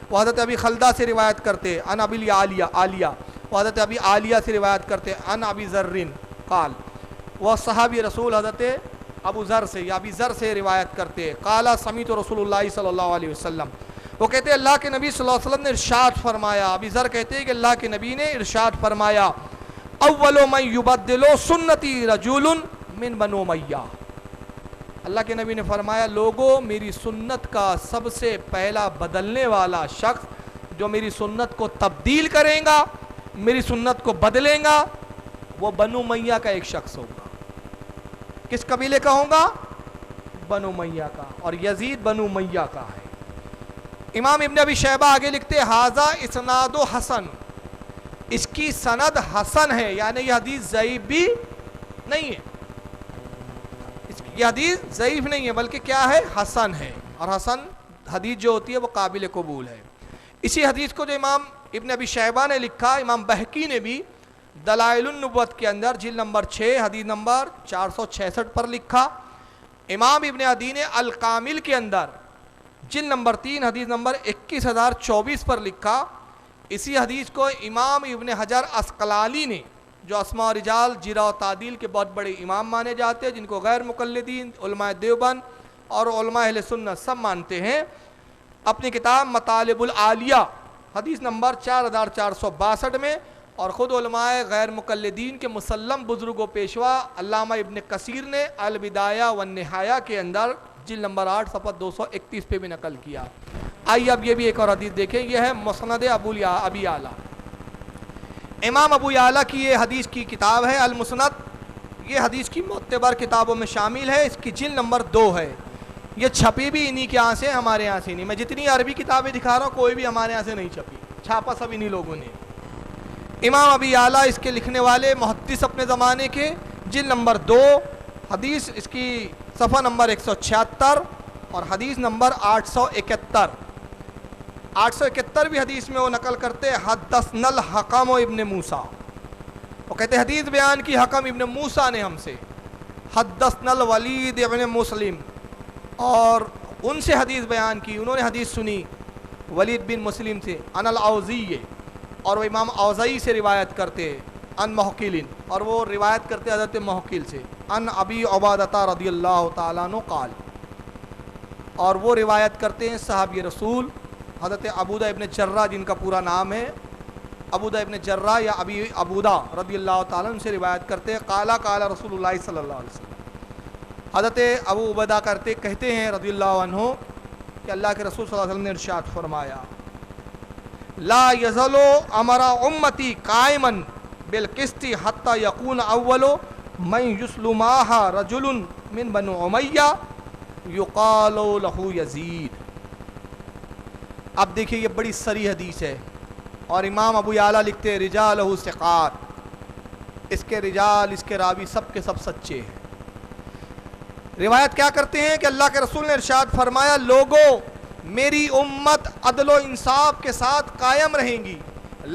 وہ حضرت ابی خلدہ سے روایت کرتے، عن ابی عالیہ، وہ حضرت ابی عالیہ سے روایت کرتے، عن ابی ذرین قال، وہ صحابی رسول حضرت ابو ذر سے یا ابی ذر سے روایت کرتے، قال سمیت رسول اللہ صلی اللہ علیہ وسلم، وہ کہتے اللہ کے نبی صلی اللہ علیہ وسلم نے ارشاد فرمایا. ابی ذر کہتے ہیں کہ اللہ کے نبی نے ارشاد فرمایا اول من یبدل سنتی رجل من بنو امیہ. اللہ کے نبی نے فرمایا لوگوں میری سنت کا سب سے پہلا بدلنے والا شخص جو میری سنت کو تبدیل کرے گا، میری سنت کو بدلے گا، وہ بنو امیہ کا ایک شخص ہوگا. کس قبیلے کا ہوگا؟ بنو امیہ کا. اور یزید بنو امیہ کا ہے. امام ابن ابی شیبہ آگے لکھتے ھذا اسناد و حسن، اس کی سند حسن ہے، یعنی یہ حدیث ضعیف بھی نہیں ہے. یہ حدیث ضعیف نہیں ہے بلکہ کیا ہے؟ حسن ہے، اور حسن حدیث جو ہوتی ہے وہ قابل قبول ہے۔ اسی حدیث کو جو امام ابن ابی شیبہ نے لکھا، امام بہقی نے بھی دلائل النبوت کے اندر جلد نمبر 6 حدیث نمبر 466 پر لکھا۔ امام ابن عدی نے الکامل کے اندر جلد نمبر 3 حدیث نمبر 21024 پر لکھا۔ اسی حدیث کو امام ابن حجر عسقلانی نے، جو اسماء و رجال جرح و تعدیل کے بہت بڑے امام مانے جاتے ہیں، جن کو غیر مقلدین علماء دیوبند اور علماء اہل سنت سب مانتے ہیں، اپنی کتاب مطالب العالیہ حدیث نمبر 4462 میں، اور خود علماء غیر مقلدین کے مسلم بزرگ و پیشوا علامہ ابن کثیر نے البدایہ والنہایہ کے اندر جلد نمبر 8 صفحہ 231 پہ بھی نقل کیا۔ آئیے اب یہ بھی ایک اور حدیث دیکھیں، یہ ہے مسند ابی اعلیٰ۔ امام ابو یعلا کی یہ حدیث کی کتاب ہے المسند، یہ حدیث کی معتبر کتابوں میں شامل ہے۔ اس کی جلد نمبر 2 ہے، یہ چھپی بھی انہی کے یہاں سے، ہمارے یہاں سے نہیں۔ میں جتنی عربی کتابیں دکھا رہا ہوں کوئی بھی ہمارے یہاں سے نہیں چھپی، چھاپا سب انہی لوگوں نے۔ امام ابی یعلا اس کے لکھنے والے محدث اپنے زمانے کے، جلد نمبر 2 حدیث اس کی صفحہ نمبر 176 اور حدیث نمبر 871۔ 871 بھی حدیث میں وہ نقل کرتے حدثنا الحکم ابن موسیٰ، وہ کہتے حدیث بیان کی حکم ابن موسیٰ نے ہم سے، حدثنا الولید ابن مسلم، اور ان سے حدیث بیان کی، انہوں نے حدیث سنی ولید بن مسلم سے، ان الاوزی، اور وہ امام اوزائی سے روایت کرتے، ان محقیل، اور وہ روایت کرتے حضرت محقیل سے، ان ابی عبادہ رضی اللہ تعالیٰ عنہ قال، اور وہ روایت کرتے ہیں صحابی رسول حضرت عبودہ ابن جرہ، جن کا پورا نام ہے عبودہ ابن جرہ یا ابی عبودہ رضی اللہ تعالیٰ عنہ سے روایت کرتے ہیں، قال قال رسول اللہ صلی اللہ علیہ وسلم، حضرت ابو عبیدہ کہتے ہیں رضی اللہ عنہ کہ اللہ کے رسول صلی اللہ علیہ وسلم نے ارشاد فرمایا، لا یزل امر امتی قائما بالقسط حتی یکون اول من یسلماها رجل من بنو امیہ یقال له یزید۔ اب دیکھیے یہ بڑی صریح حدیث ہے، اور امام ابو یعلا لکھتے ہیں رجالہ ثقات، اس کے رجال، اس کے راوی سب کے سب سچے ہیں۔ روایت کیا کرتے ہیں کہ اللہ کے رسول نے ارشاد فرمایا، لوگوں میری امت عدل و انصاف کے ساتھ قائم رہیں گی،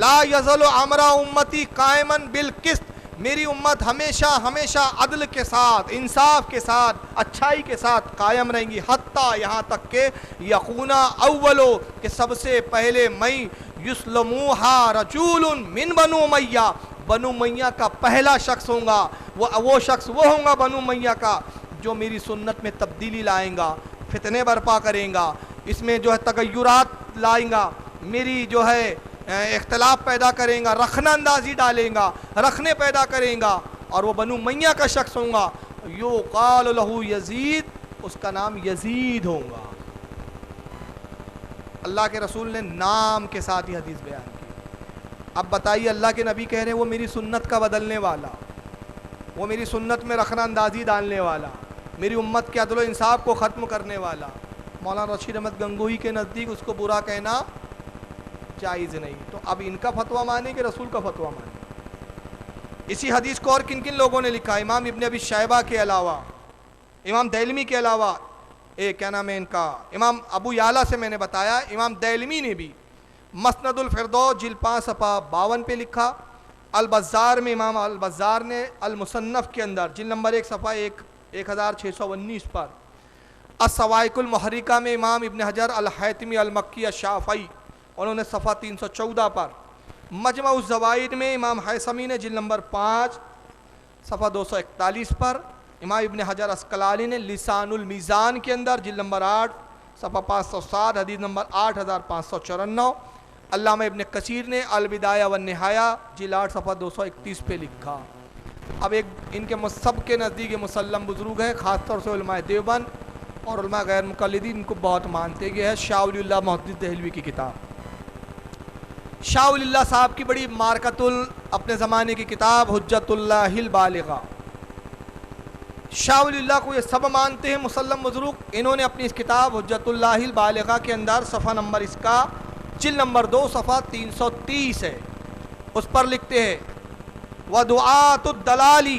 لا یزل امر امتی قائما بالقسط، میری امت ہمیشہ ہمیشہ عدل کے ساتھ، انصاف کے ساتھ، اچھائی کے ساتھ قائم رہیں گی، حتیٰ یہاں تک کہ یقونا اولو، کہ سب سے پہلے میں یسلموہا رجول من بنو امیہ، بنو امیہ کا پہلا شخص ہوں گا، وہ شخص وہ ہوں گا بنو امیہ کا جو میری سنت میں تبدیلی لائیں گا، فتنے برپا کریں گا، اس میں جو ہے تغیرات لائیں گا، میری جو ہے اختلاف پیدا کریں گا، رخنہ اندازی ڈالیں گا، رکھنے پیدا کریں گا، اور وہ بنو امیہ کا شخص ہوں گا، یقال لہ یزید، اس کا نام یزید ہوگا۔ اللہ کے رسول نے نام کے ساتھ یہ حدیث بیان کی۔ اب بتائیے اللہ کے نبی کہہ رہے ہیں وہ میری سنت کا بدلنے والا، وہ میری سنت میں رخنہ اندازی ڈالنے والا، میری امت کے عدل و انصاف کو ختم کرنے والا۔ مولانا رشید احمد گنگوہی کے نزدیک اس کو برا کہنا جائز نہیں، تو اب ان کا فتویٰ مانیں کہ رسول کا فتویٰ مانیں؟ اسی حدیث کو اور کن کن لوگوں نے لکھا؟ امام ابن ابی شیبہ کے علاوہ، امام دیلمی کے علاوہ، کیا نام ہے ان کا، امام ابو یعلا سے میں نے بتایا، امام دیلمی نے بھی مسند الفردوس جلد 5 صفحہ 52 پہ لکھا۔ البزار میں امام البزار نے المصنف کے اندر جلد نمبر 1 صفحہ 1619 پر، الصواعق المحرقہ میں امام ابن حجر الحیتمی المکی الشافعی، انہوں نے صفحہ 314 پر، مجمع الزوائد میں امام حیثمی نے جلد نمبر 5 صفحہ 241 پر، امام ابن حجر عسقلانی نے لسان المیزان کے اندر جلد نمبر 8 صفحہ 507 حدیث نمبر 8594، علامہ ابن کثیر نے البدایہ والنہایہ جلد 8 صفحہ 231 پہ لکھا۔ اب ایک ان کے سب کے نزدیک مسلم بزرگ ہے، خاص طور سے علماء دیوبند اور علماء غیر مقلدین ان کو بہت مانتے، یہ ہے شاہ ولی اللہ محدث دہلوی کی کتاب۔ شاہ ولی اللہ صاحب کی بڑی مارکت اپنے زمانے کی کتاب حجت اللہ البالغہ، شاہ ولی اللہ کو یہ سب مانتے ہیں مسلم بزرگ، انہوں نے اپنی اس کتاب حجت اللہ البالغہ کے اندر صفحہ نمبر اس کا جلد نمبر 2 صفحہ 330 ہے، اس پر لکھتے ہیں وَدُعَاتُ الدَّلَالِ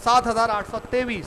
7823,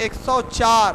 104,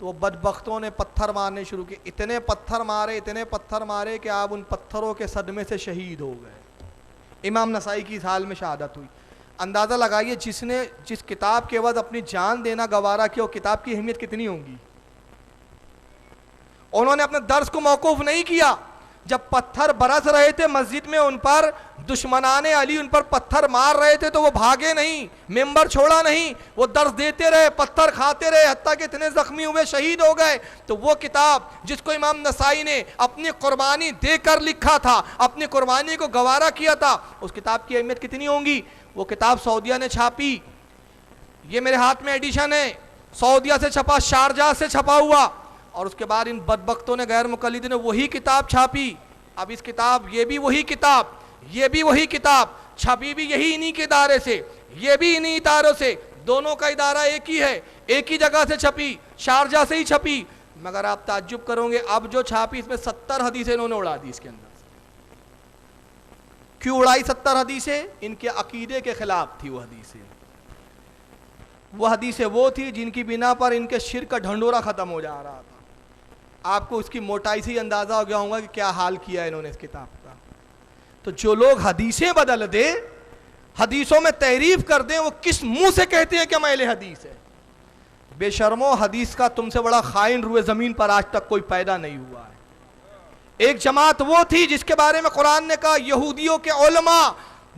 تو وہ بدبختوں نے پتھر مارنے شروع کیے. اتنے پتھر مارے کہ آپ ان پتھروں کے صدمے سے شہید ہو گئے. امام نسائی کی اس حال میں شہادت ہوئی. اندازہ لگائیے جس نے جس کتاب کے عوض اپنی جان دینا گوارا کیا وہ کتاب کی اہمیت کتنی ہوگی. انہوں نے اپنے درس کو موقوف نہیں کیا. جب پتھر برس رہے تھے مسجد میں ان پر دشمنان علی ان پر پتھر مار رہے تھے تو وہ بھاگے نہیں, ممبر چھوڑا نہیں, وہ درس دیتے رہے, پتھر کھاتے رہے, حتیٰ کہ اتنے زخمی ہوئے شہید ہو گئے. تو وہ کتاب جس کو امام نسائی نے اپنی قربانی دے کر لکھا تھا, اپنی قربانی کو گوارا کیا تھا, اس کتاب کی اہمیت کتنی ہوگی. وہ کتاب سعودیہ نے چھاپی. یہ میرے ہاتھ میں ایڈیشن ہے, سعودیہ سے چھپا, شارجہ سے چھپا ہوا. اور اس کے بعد ان بدبختوں نے غیر مقلدین نے وہی کتاب چھاپی. اب اس کتاب یہ بھی وہی کتاب چھپی بھی یہی انہی کے ادارے سے, یہ بھی انہی اداروں سے, دونوں کا ادارہ ایک ہی ہے, ایک ہی جگہ سے چھپی, شارجہ سے ہی چھپی. مگر آپ تعجب کرو گے اب جو چھاپی اس میں 70 حدیثیں انہوں نے اڑا دی. اس کے اندر کیوں اڑائی 70 حدیثیں؟ ان کے عقیدے کے خلاف تھی وہ حدیثیں. وہ حدیثیں وہ تھی جن کی بنا پر ان کے شرک کا ڈھنڈورا ختم ہو جا رہا تھا. آپ کو اس کی موٹائی سے ہی اندازہ ہو گیا ہوگا کہ کیا حال کیا ہے انہوں نے اس کتاب کا. تو جو لوگ حدیثیں بدل دے, حدیثوں میں تحریف کر دیں, وہ کس منہ سے کہتے ہیں کہ ہم اہل حدیث ہے؟ بے شرمو, حدیث کا تم سے بڑا خائن روئے زمین پر آج تک کوئی پیدا نہیں ہوا ہے. ایک جماعت وہ تھی جس کے بارے میں قرآن نے کہا یہودیوں کے علماء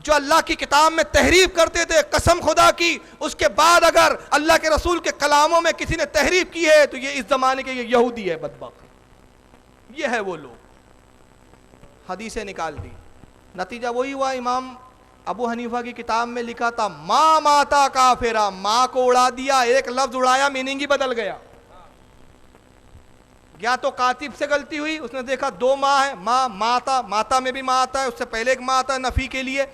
جو اللہ کی کتاب میں تحریف کرتے تھے, قسم خدا کی اس کے بعد اگر اللہ کے رسول کے کلاموں میں کسی نے تحریف کی ہے تو یہ اس زمانے کے یہ یہودی ہے بدبخت. یہ ہے وہ لوگ حدیثیں نکال دی. نتیجہ وہی ہوا. امام ابو حنیفہ کی کتاب میں لکھا تھا ماں ماتا کافرا, ماں کو اڑا دیا, ایک لفظ اڑایا میننگ ہی بدل گیا. یا تو کاتب سے غلطی ہوئی, اس نے دیکھا 2 ماں ہے, ماں ماتا, ماتا میں بھی ماں آتا ہے, اس سے پہلے ایک ماں آتا ہے نفی کے لیے,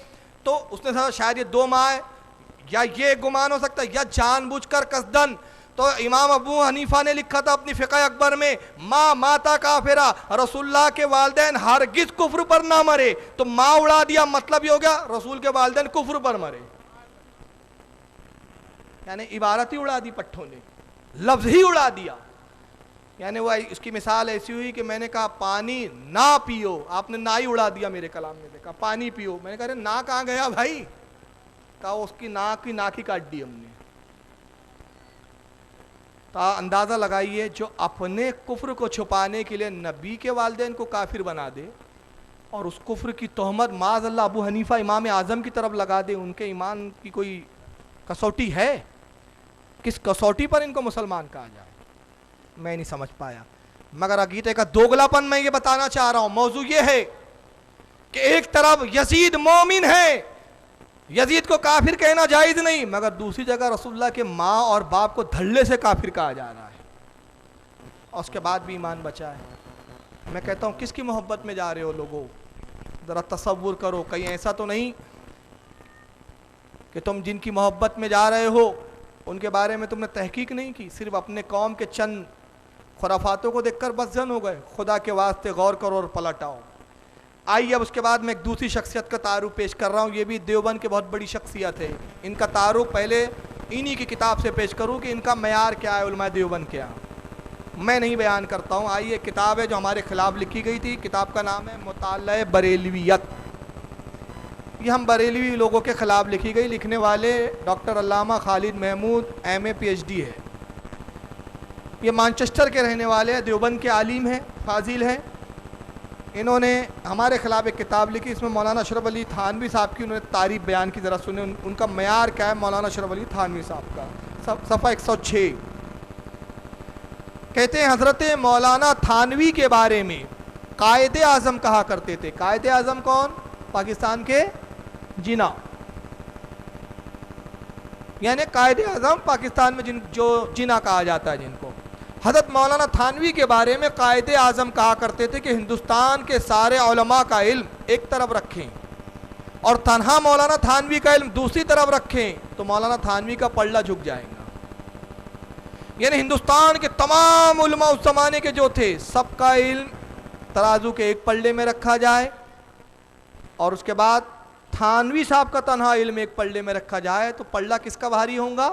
تو اس نے سمجھا شاید یہ 2 ماں ہے, یا یہ گمان ہو سکتا ہے, یا جان بوجھ کر قصدن. تو امام ابو حنیفہ نے لکھا تھا اپنی فقہ اکبر میں ماں ماتا کافرہ, رسول اللہ کے والدین ہرگز کفر پر نہ مرے. تو ماں اڑا دیا, مطلب یہ ہو گیا رسول کے والدین کفر پر مرے. یعنی عبارت ہی اڑا دی پٹھوں نے, لفظ ہی اڑا دیا. یعنی وہ اس کی مثال ایسی ہوئی کہ میں نے کہا پانی نہ پیو, آپ نے نہ ہی اڑا دیا میرے کلام میں. کہا پانی پیو, میں نے کہا نہ کہاں گیا بھائی؟ کہا اس کی ناک ہی کاٹ دی ہم نے. تو اندازہ لگائیے جو اپنے کفر کو چھپانے کے لیے نبی کے والدین کو کافر بنا دے اور اس کفر کی تہمت معاذ اللہ ابو حنیفہ امام اعظم کی طرف لگا دے, ان کے ایمان کی کوئی کسوٹی ہے؟ کس کسوٹی پر ان کو مسلمان کہا جائے؟ میں نہیں سمجھ پایا. مگر عقیدے کا دوگلاپن میں یہ بتانا چاہ رہا ہوں. موضوع یہ ہے کہ ایک طرف یزید مومن ہے, یزید کو کافر کہنا جائز نہیں, مگر دوسری جگہ رسول اللہ کے ماں اور باپ کو دھڑلے سے کافر کہا جا رہا ہے, اور اس کے بعد بھی ایمان بچا ہے. میں کہتا ہوں کس کی محبت میں جا رہے ہو لوگوں؟ ذرا تصور کرو, کہیں ایسا تو نہیں کہ تم جن کی محبت میں جا رہے ہو ان کے بارے میں تم نے تحقیق نہیں کی, صرف اپنے قوم کے چند خرافاتوں کو دیکھ کر بس زن ہو گئے؟ خدا کے واسطے غور کرو اور پلٹ آؤ. آئیے اب اس کے بعد میں ایک دوسری شخصیت کا تعارف پیش کر رہا ہوں. یہ بھی دیوبند کے بہت بڑی شخصیت ہے. ان کا تعارف پہلے انہی کی کتاب سے پیش کروں کہ ان کا معیار کیا ہے علماء دیوبند کیا. میں نہیں بیان کرتا ہوں. آئیے کتاب ہے جو ہمارے خلاف لکھی گئی تھی, کتاب کا نام ہے مطالعہ بریلویت. یہ ہم بریلوی لوگوں کے خلاف لکھی گئی. لکھنے والے ڈاکٹر علامہ خالد محمود ایم اے پی ایچ ڈی ہے. یہ مانچسٹر کے رہنے والے ہیں, دیوبند کے عالم ہیں, فاضل ہیں. انہوں نے ہمارے خلاف ایک کتاب لکھی, اس میں مولانا اشرف علی تھانوی صاحب کی انہوں نے تعریف بیان کی. ذرا سنیں ان کا معیار کیا ہے مولانا اشرف علی تھانوی صاحب کا. صفحہ 106 کہتے ہیں حضرت مولانا تھانوی کے بارے میں قائد اعظم کہا کرتے تھے. قائد اعظم کون؟ پاکستان کے جنا, یعنی قائد اعظم پاکستان میں جو جنا کہا جاتا ہے جن کو. حضرت مولانا تھانوی کے بارے میں قائد اعظم کہا کرتے تھے کہ ہندوستان کے سارے علماء کا علم ایک طرف رکھیں اور تنہا مولانا تھانوی کا علم دوسری طرف رکھیں تو مولانا تھانوی کا پلڑا جھک جائے گا. یعنی ہندوستان کے تمام علماء اس زمانے کے جو تھے سب کا علم ترازو کے ایک پلڑے میں رکھا جائے, اور اس کے بعد تھانوی صاحب کا تنہا علم ایک پلڑے میں رکھا جائے, تو پلڑا کس کا بھاری ہوگا؟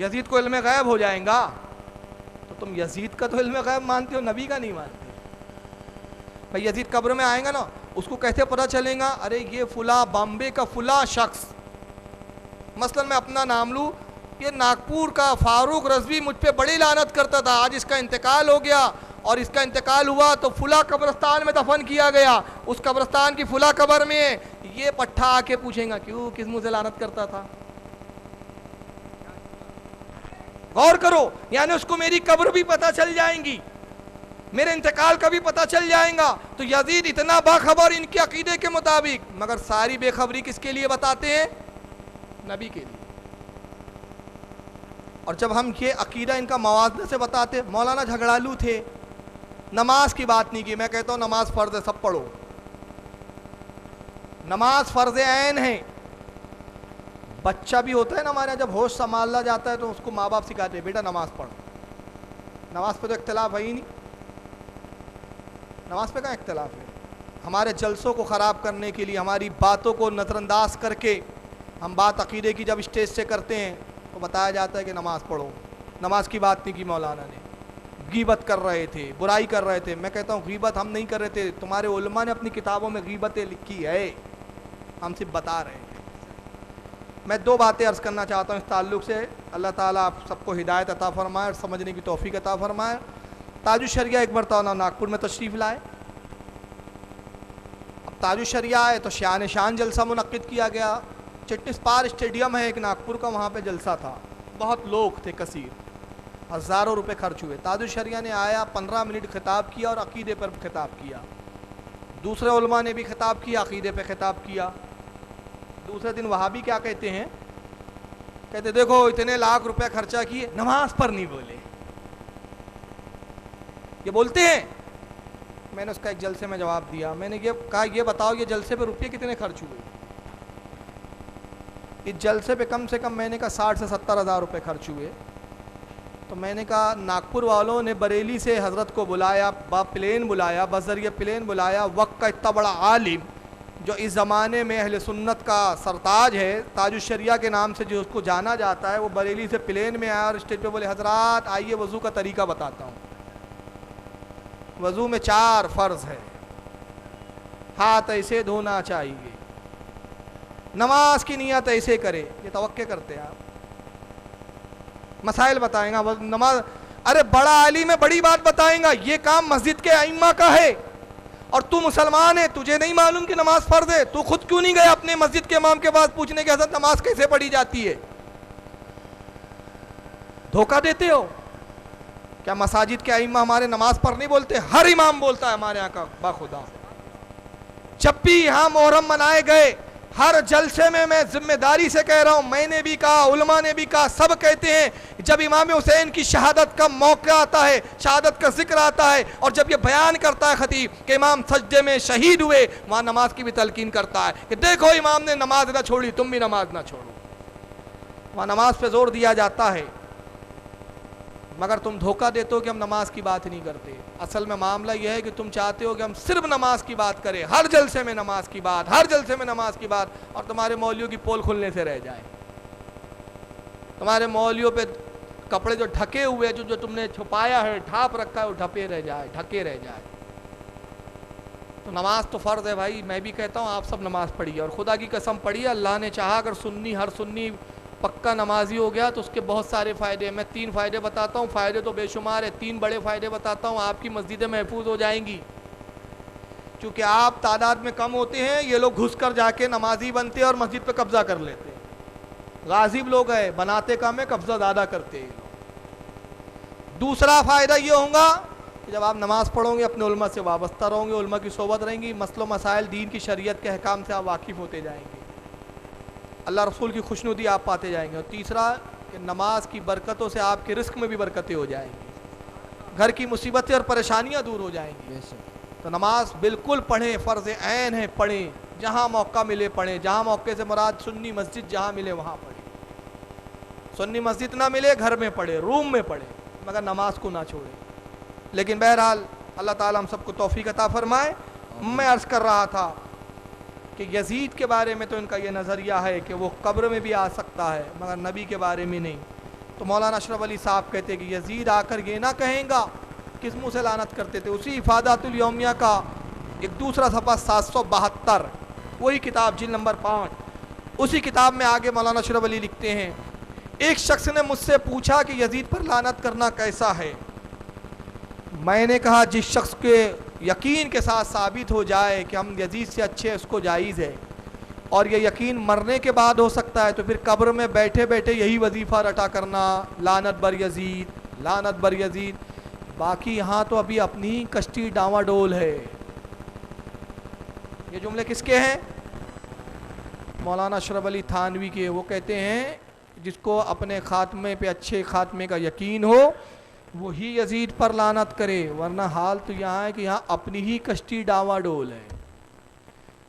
یزید کو علم غیب ہو جائیں گا تو تم یزید کا تو علم غیب مانتے ہو, نبی کا نہیں مانتے. بھائی یزید قبر میں آئیں گا نا, اس کو کیسے پتہ چلے گا؟ ارے یہ فلاں بامبے کا فلاں شخص, مثلا میں اپنا نام لوں, یہ ناگپور کا فاروق رضوی مجھ پہ بڑی لعنت کرتا تھا, آج اس کا انتقال ہو گیا, اور اس کا انتقال ہوا تو فلاں قبرستان میں دفن کیا گیا, اس قبرستان کی فلاں قبر میں. یہ پٹھا آ کے پوچھیں گا کیوں, کس منہ سے لعنت کرتا تھا؟ غور کرو, یعنی اس کو میری قبر بھی پتہ چل جائیں گی, میرے انتقال کا بھی پتہ چل جائیں گا. تو یزید اتنا باخبر ان کے عقیدے کے مطابق, مگر ساری بے خبری کس کے لیے بتاتے ہیں؟ نبی کے لیے. اور جب ہم یہ عقیدہ ان کا موازنے سے بتاتے, مولانا جھگڑالو تھے, نماز کی بات نہیں کی. میں کہتا ہوں نماز فرض ہے, سب پڑھو, نماز فرض عین ہے. بچہ بھی ہوتا ہے نا ہمارے یہاں, جب ہوش سنبھالا جاتا ہے تو اس کو ماں باپ سکھاتے ہیں بیٹا نماز پڑھ. نماز پہ تو اختلاف ہے ہی نہیں, نماز پہ کہاں اختلاف ہے؟ ہمارے جلسوں کو خراب کرنے کے لیے, ہماری باتوں کو نظر انداز کر کے, ہم بات عقیدے کی جب اسٹیج سے کرتے ہیں تو بتایا جاتا ہے کہ نماز پڑھو. نماز کی بات نہیں کی مولانا نے, غیبت کر رہے تھے, برائی کر رہے تھے. میں کہتا ہوں غیبت ہم نہیں کر رہے تھے, تمہارے علماء نے اپنی کتابوں میں غیبتیں لکھی ہے, ہم صرف بتا رہے ہیں. میں دو باتیں عرض کرنا چاہتا ہوں اس تعلق سے. اللہ تعالیٰ آپ سب کو ہدایت عطا فرمائے اور سمجھنے کی توفیق عطا فرمائے. تاج الشریعہ ایک مرتبہ ناگپور میں تشریف لائے. اب تاج الشریعہ ہے تو شان جلسہ منعقد کیا گیا. چٹنس پار اسٹیڈیم ہے ایک ناگپور کا, وہاں پہ جلسہ تھا, بہت لوگ تھے, کثیر, ہزاروں روپے خرچ ہوئے. تاج الشریعہ نے آیا, 15 منٹ خطاب کیا اور عقیدے پر خطاب کیا. دوسرے علماء نے بھی خطاب کیا, عقیدے پہ خطاب کیا. دوسرے دن وہابی کیا کہتے ہیں, کہتے دیکھو اتنے لاکھ روپے خرچہ کیے, نماز پر نہیں بولے. یہ بولتے ہیں. میں نے اس کا ایک جلسے میں جواب دیا, میں نے یہ کہا یہ بتاؤ یہ جلسے پہ روپے کتنے خرچ ہوئے؟ اس جلسے پہ کم سے کم میں نے کہا 60 سے 70 ہزار روپے خرچ ہوئے. تو میں نے کہا ناگپور والوں نے بریلی سے حضرت کو بلایا, پلین بلایا, بذریعہ پلین بلایا, وقت کا اتنا بڑا عالم جو اس زمانے میں اہل سنت کا سرتاج ہے, تاج الشریعہ کے نام سے جو اس کو جانا جاتا ہے, وہ بریلی سے پلین میں آیا اور اسٹیج پہ بولے حضرات آئیے وضو کا طریقہ بتاتا ہوں. وضو میں 4 فرض ہے, ہاتھ ایسے دھونا چاہیے, نماز کی نیت ایسے کرے. یہ توقع کرتے ہیں آپ, مسائل بتائیں گا نماز. ارے بڑا عالم ہے, بڑی بات بتائیں گا. یہ کام مسجد کے ائمہ کا ہے, اور تو مسلمان ہے, تجھے نہیں معلوم کہ نماز فرض ہے؟ تو خود کیوں نہیں گیا اپنے مسجد کے امام کے پاس پوچھنے کہ حضرت نماز کیسے پڑھی جاتی ہے؟ دھوکہ دیتے ہو کیا؟ مساجد کے ائمہ ہمارے نماز پر نہیں بولتے؟ ہر امام بولتا ہے ہمارے یہاں کا باخدا. جب بھی یہاں محرم منائے گئے, ہر جلسے میں ذمہ داری سے کہہ رہا ہوں, میں نے بھی کہا, علماء نے بھی کہا, سب کہتے ہیں جب امام حسین کی شہادت کا موقع آتا ہے, شہادت کا ذکر آتا ہے, اور جب یہ بیان کرتا ہے خطیب کہ امام سجدے میں شہید ہوئے, وہاں نماز کی بھی تلقین کرتا ہے کہ دیکھو امام نے نماز نہ چھوڑی, تم بھی نماز نہ چھوڑو. وہاں نماز پہ زور دیا جاتا ہے. مگر تم دھوکہ دیتے ہو کہ ہم نماز کی بات نہیں کرتے. اصل میں معاملہ یہ ہے کہ تم چاہتے ہو کہ ہم صرف نماز کی بات کریں, ہر جلسے میں نماز کی بات, ہر جلسے میں نماز کی بات, اور تمہارے مولویوں کی پول کھلنے سے رہ جائے. تمہارے مولویوں پہ کپڑے جو ڈھکے ہوئے, جو تم نے چھپایا ہے, ڈھانپ رکھا ہے, وہ ڈھکے رہ جائے. تو نماز تو فرض ہے بھائی. میں بھی کہتا ہوں آپ سب نماز پڑھیے, اور خدا کی قسم پڑھیے. اللہ نے چاہا اگر ہر سنی پکا نمازی ہو گیا تو اس کے بہت سارے فائدے ہیں. میں 3 فائدے بتاتا ہوں, فائدے تو بے شمار ہیں. 3 بڑے فائدے بتاتا ہوں. آپ کی مسجدیں محفوظ ہو جائیں گی, چونکہ آپ تعداد میں کم ہوتے ہیں. یہ لوگ گھس کر جا کے نمازی بنتے ہیں اور مسجد پہ قبضہ کر لیتے ہیں. غازب لوگ ہیں, بناتے کم ہے, قبضہ زیادہ کرتے ہیں. دوسرا فائدہ یہ ہوگا کہ جب آپ نماز پڑھو گے اپنے علماء سے وابستہ رہو گے, علماء کی صحبت رہیں گی, مسئلہ مسائل دین کی شریعت کے احکام سے آپ واقف ہوتے جائیں گے, اللہ رسول کی خوشنودی آپ پاتے جائیں گے. اور تیسرا کہ نماز کی برکتوں سے آپ کے رزق میں بھی برکتیں ہو جائیں گی, گھر کی مصیبتیں اور پریشانیاں دور ہو جائیں گی. تو نماز بالکل پڑھیں, فرض عین ہے, پڑھیں. جہاں موقع ملے پڑھیں. جہاں موقع سے مراد سنی مسجد جہاں ملے وہاں پڑھیں. سنی مسجد نہ ملے گھر میں پڑھیں, روم میں پڑھیں, مگر نماز کو نہ چھوڑیں. لیکن بہرحال اللہ تعالیٰ ہم سب کو توفیق عطا فرمائے. میں عرض کر رہا تھا کہ یزید کے بارے میں تو ان کا یہ نظریہ ہے کہ وہ قبر میں بھی آ سکتا ہے, مگر نبی کے بارے میں نہیں. تو مولانا اشرف علی صاحب کہتے کہ یزید آ کر یہ نہ کہیں گا، کس منہ سے لعنت کرتے تھے. اسی افادات الیومیہ کا ایک دوسرا صفحہ 772، وہی کتاب جلد نمبر 5، اسی کتاب میں آگے مولانا اشرف علی لکھتے ہیں ایک شخص نے مجھ سے پوچھا کہ یزید پر لعنت کرنا کیسا ہے. میں نے کہا جس شخص کے یقین کے ساتھ ثابت ہو جائے کہ ہم یزید سے اچھے اس کو جائز ہے، اور یہ یقین مرنے کے بعد ہو سکتا ہے، تو پھر قبر میں بیٹھے بیٹھے یہی وظیفہ رٹا کرنا، لعنت بر یزید، لعنت بر یزید. باقی یہاں تو ابھی اپنی ہی کشتی ڈاواں ڈول ہے. یہ جملے کس کے ہیں؟ مولانا اشرف علی تھانوی کے. وہ کہتے ہیں جس کو اپنے خاتمے پہ اچھے خاتمے کا یقین ہو وہی یزید پر لعنت کرے، ورنہ حال تو یہاں ہے کہ یہاں اپنی ہی کشتی ڈاواں ڈول ہے.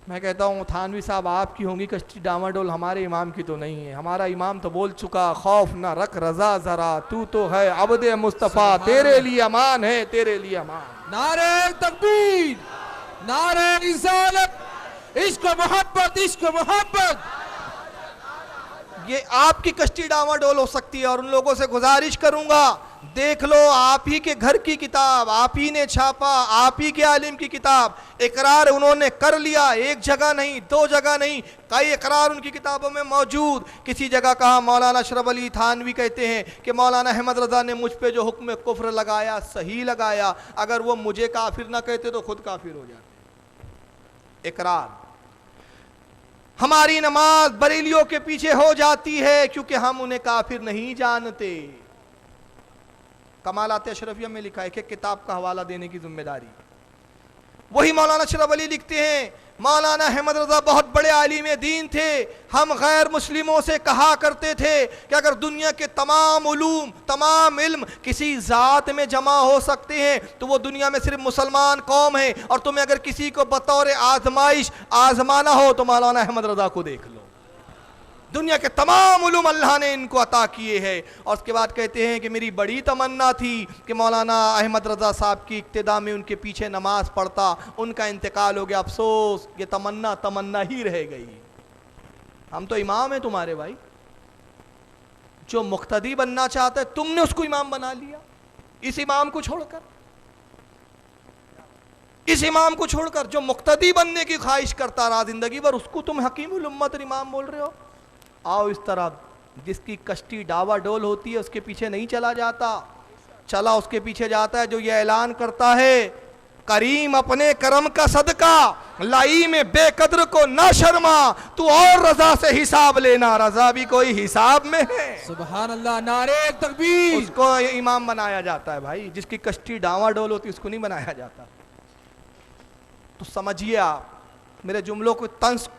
میں کہتا ہوں تھانوی صاحب آپ کی ہوں گی کشتی ڈاواں ڈول، ہمارے امام کی تو نہیں ہے. ہمارا امام تو بول چکا خوف نہ رکھ رضا ذرا، تو ہے عبد مصطفیٰ، تیرے لیے امان ہے، تیرے لیے امان. نعرہ تکبیر، نعرہ رسالت، عشق و محبت، عشق و محبت. یہ آپ کی کشتی ڈاواں ڈول ہو سکتی ہے. اور ان لوگوں سے گزارش کروں گا دیکھ لو آپ ہی کے گھر کی کتاب، آپ ہی نے چھاپا، آپ ہی کے عالم کی کتاب، اقرار انہوں نے کر لیا، ایک جگہ نہیں، دو جگہ نہیں، کئی اقرار ان کی کتابوں میں موجود. کسی جگہ کہا مولانا اشرف علی تھانوی کہتے ہیں کہ مولانا احمد رضا نے مجھ پہ جو حکم کفر لگایا صحیح لگایا، اگر وہ مجھے کافر نہ کہتے تو خود کافر ہو جاتے. اقرار. ہماری نماز بریلیوں کے پیچھے ہو جاتی ہے کیونکہ ہم انہیں کافر نہیں جانتے. کمالات اشرفیہ میں لکھا ہے کہ کتاب کا حوالہ دینے کی ذمہ داری. وہی مولانا اشرف علی لکھتے ہیں مولانا احمد رضا بہت بڑے عالم دین تھے. ہم غیر مسلموں سے کہا کرتے تھے کہ اگر دنیا کے تمام علوم، تمام علم کسی ذات میں جمع ہو سکتے ہیں تو وہ دنیا میں صرف مسلمان قوم ہے، اور تمہیں اگر کسی کو بطور آزمائش آزمانا ہو تو مولانا احمد رضا کو دیکھ لو. دنیا کے تمام علوم اللہ نے ان کو عطا کیے ہیں. اور اس کے بعد کہتے ہیں کہ میری بڑی تمنا تھی کہ مولانا احمد رضا صاحب کی اقتداء میں ان کے پیچھے نماز پڑھتا. ان کا انتقال ہو گیا، افسوس یہ تمنا ہی رہ گئی. ہم تو امام ہیں تمہارے بھائی. جو مقتدی بننا چاہتا ہے تم نے اس کو امام بنا لیا. اس امام کو چھوڑ کر، اس امام کو چھوڑ کر جو مقتدی بننے کی خواہش کرتا رہا زندگی بھر، اس کو تم حکیم الامت اور امام بول رہے ہو. آؤ اس طرح جس کی کشتی ڈاوا ڈول ہوتی ہے اس کے پیچھے نہیں چلا جاتا، چلا اس کے پیچھے جاتا ہے جو یہ اعلان کرتا ہے کریم اپنے کرم کا صدقہ لائی میں بے قدر کو نہ شرما، تو اور رضا سے حساب لینا، رضا بھی کوئی حساب میں ہے. سبحان اللہ، نعرہ تکبیر. اس کو امام بنایا جاتا ہے بھائی. جس کی کشتی ڈاواں ڈول ہوتی ہے اس کو نہیں بنایا جاتا. تو سمجھیے آپ میرے جملوں کو طنز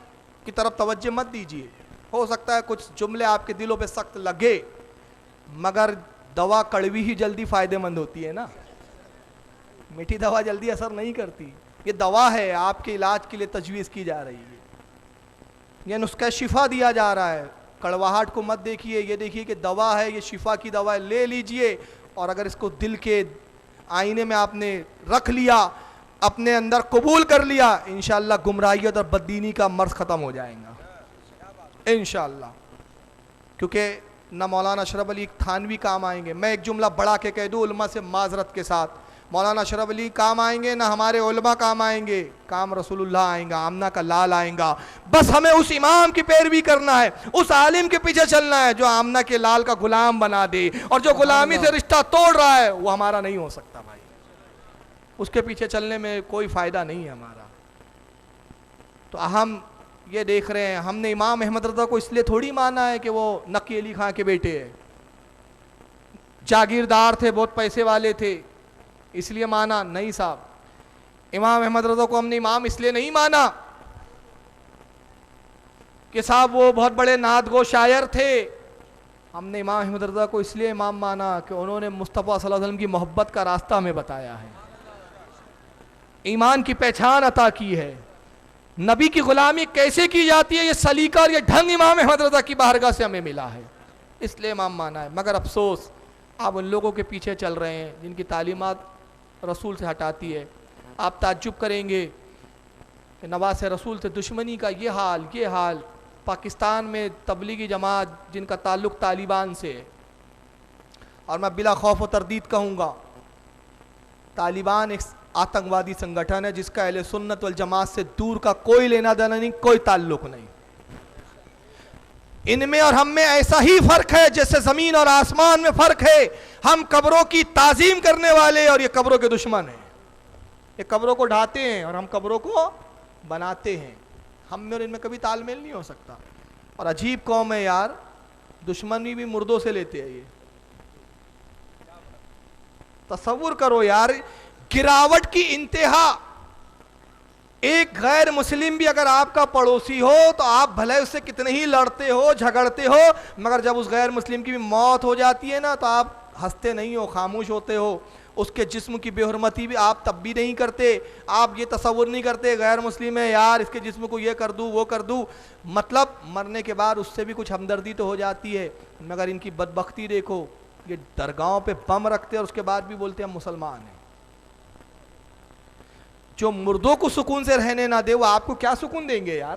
کی طرف توجہ مت دیجیے. ہو سکتا ہے کچھ جملے آپ کے دلوں پہ سخت لگے، مگر دوا کڑوی ہی جلدی فائدہ مند ہوتی ہے نا. میٹھی دوا جلدی اثر نہیں کرتی. یہ دوا ہے، آپ کے علاج کے لیے تجویز کی جا رہی ہے. یہ نسخہ شفا دیا جا رہا ہے. کڑواہٹ کو مت دیکھیے، یہ دیکھیے کہ دوا ہے، یہ شفا کی دوا ہے، لے لیجئے. اور اگر اس کو دل کے آئینے میں آپ نے رکھ لیا، اپنے اندر قبول کر لیا، انشاءاللہ گمراہیت اور بددینی کا مرض ختم ہو جائے گا انشاءاللہ. کیونکہ نہ مولانا اشرف علی تھانوی کام آئیں گے. میں ایک جملہ بڑھا کے کہہ دوں علماء سے معذرت کے ساتھ، مولانا اشرف علی کام آئیں گے نہ ہمارے علماء کام آئیں گے. کام رسول اللہ آئیں گا، آمنہ کا لال آئیں گا. بس ہمیں اس امام کی پیروی کرنا ہے، اس عالم کے پیچھے چلنا ہے جو آمنہ کے لال کا غلام بنا دے. اور جو غلامی سے رشتہ توڑ رہا ہے وہ ہمارا نہیں ہو سکتا بھائی. اس کے پیچھے چلنے میں کوئی فائدہ نہیں ہے ہمارا. تو ہم یہ دیکھ رہے ہیں، ہم نے امام احمد رضا کو اس لیے تھوڑی مانا ہے کہ وہ نقی علی خان کے بیٹے ہیں، جاگیردار تھے، بہت پیسے والے تھے اس لیے مانا. نہیں صاحب، امام احمد رضا کو ہم نے امام اس لیے نہیں مانا کہ صاحب وہ بہت بڑے نعت گو شاعر تھے. ہم نے امام احمد رضا کو اس لیے امام مانا کہ انہوں نے مصطفیٰ صلی اللہ علیہ وسلم کی محبت کا راستہ ہمیں بتایا ہے، ایمان کی پہچان عطا کی ہے. نبی کی غلامی کیسے کی جاتی ہے یہ سلیقہ اور یہ ڈھنگ امام احمد رضا کی بارگاہ سے ہمیں ملا ہے، اس لیے امام مانا ہے. مگر افسوس آپ ان لوگوں کے پیچھے چل رہے ہیں جن کی تعلیمات رسول سے ہٹاتی ہے. آپ تعجب کریں گے کہ نواز رسول سے دشمنی کا یہ حال پاکستان میں تبلیغی جماعت جن کا تعلق طالبان سے ہے، اور میں بلا خوف و تردید کہوں گا طالبان ایک آتنکوادی سنگٹھن ہے جس کا اہل سنت والجماعت سے دور کا کوئی لینا دینا نہیں, کوئی تعلق نہیں. ان میں اور ہم میں ایسا ہی فرق ہے جیسے زمین اور آسمان میں فرق ہے. ہم قبروں کی تعظیم کرنے والے اور یہ قبروں کے دشمن ہیں. یہ قبروں کو ڈھاتے ہیں اور ہم قبروں کو بناتے ہیں. ہم میں اور ان میں کبھی تال میل نہیں ہو سکتا. اور عجیب قوم ہے یار, دشمنی بھی مردوں سے لیتے ہیں. یہ تصور کرو یار, گراوٹ کی انتہا. ایک غیر مسلم بھی اگر آپ کا پڑوسی ہو تو آپ بھلے اس سے کتنے ہی لڑتے ہو جھگڑتے ہو, مگر جب اس غیر مسلم کی بھی موت ہو جاتی ہے نا تو آپ ہنستے نہیں ہو, خاموش ہوتے ہو. اس کے جسم کی بے حرمتی بھی آپ تب بھی نہیں کرتے. آپ یہ تصور نہیں کرتے غیر مسلم ہے یار اس کے جسم کو یہ کر دوں وہ کر دوں. مطلب مرنے کے بعد اس سے بھی کچھ ہمدردی تو ہو جاتی ہے. مگر ان کی بدبختی دیکھو, یہ درگاہوں پہ بم رکھتے اور اس کے بعد بھی بولتے ہیں ہم مسلمان ہیں. جو مردوں کو سکون سے رہنے نہ دے وہ آپ کو کیا سکون دیں گے یار.